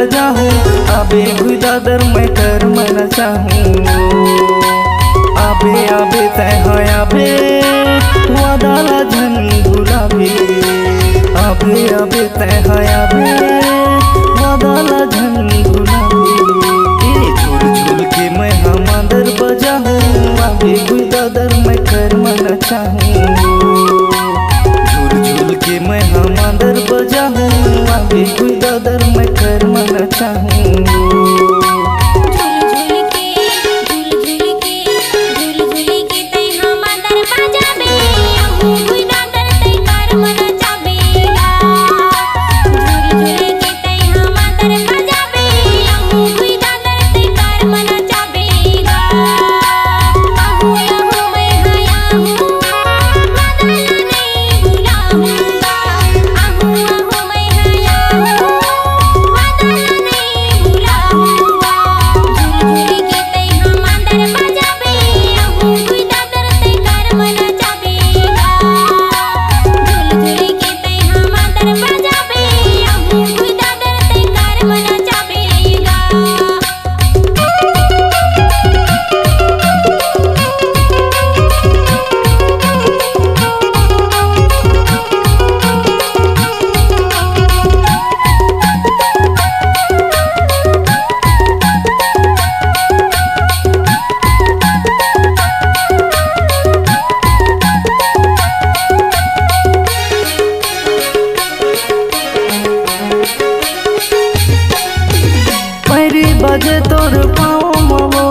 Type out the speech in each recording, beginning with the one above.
बजाऊं, आबे हुई दादर मैं कर मना चाहूं। आबे आबे तय है आबे वादाला झन भुलाबे, आबे आबे तय है आबे वादाला झन भुलाबे। झूल झूल के मैं हम अंदर बजाऊं, आबे हुई दादर मैं कर मना चाहूं। झूल झूल के मैं हम अंदर बजाऊं, आबे हुई दादर मैं कर मना चाहूं। बजे तोर पाँव मवो,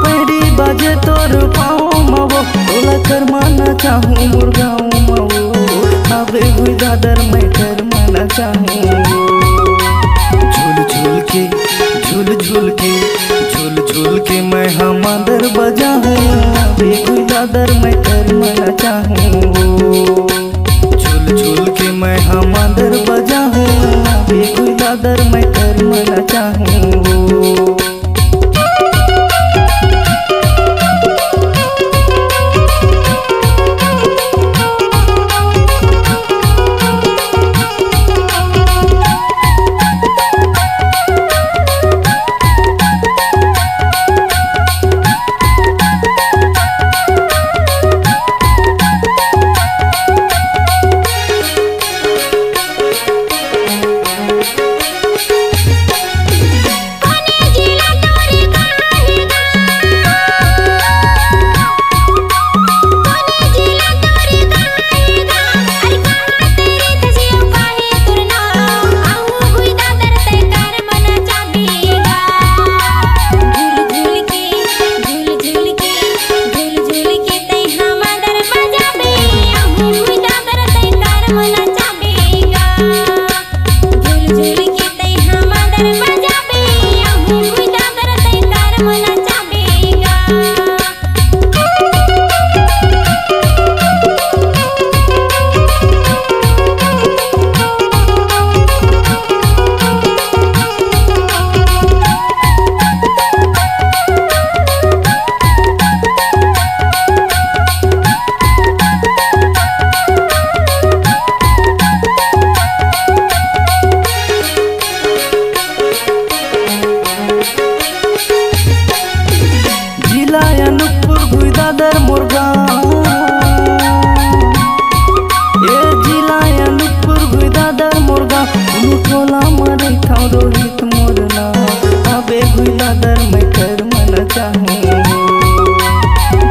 पैरी बजे तोर पाँव मवो, तोला कर माना चाहूँ मुर्गाँव मवो, आबे हुई दादर मैं कर माना चाहूँ। झूल झूल के झूल झूल के झूल झूल के मैं हम अंदर बजाऊँ, आबे हुई दादर मैं कर माना चाहूँ। झूल झूल के मैं हम अंदर बजाऊँ, आबे हुई दादर मैं कर मना चाहूँ। दादर मुर्गाँव, ये जिला अनूपपुर भुई दादर मुर्गाँव, टोला मरे ठाव रोहित मोरना, आबे भुई दादर मैं कर मना चाहूँ।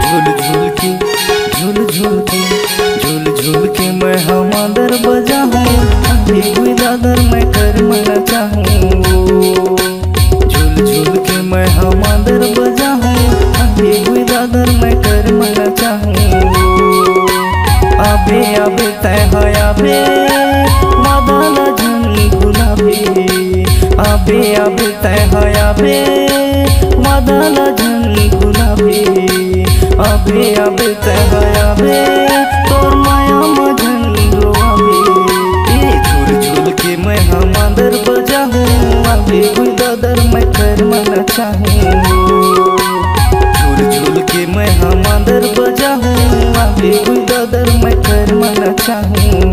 झूल झूल के झूल झूल के झूल झूल के मैं हम अंदर बजाऊँ, आबे भुई दादर मैं कर मना चाहूँ। झूल झूल के मैं हम अंदर बजाऊँ, आबे हुई दादर मैं कर मना चाहूँ। आबे आबे तय है आबे वादाला झन भुलाबे, आबे आबे तय है आबे वादाला झन भुलाबे, आबे आबे तय है आबे तोर माया मझन रोआबे। झूल झूल के मैं हम अंदर बजाऊँ, आबे हुई दादर मैं कर मना चाहूँ। झूल झूल के मैं हम अंदर बजाऊँ, आबे हुई दादर मैं कर मना चाहूँ।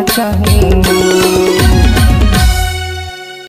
चाहूँ।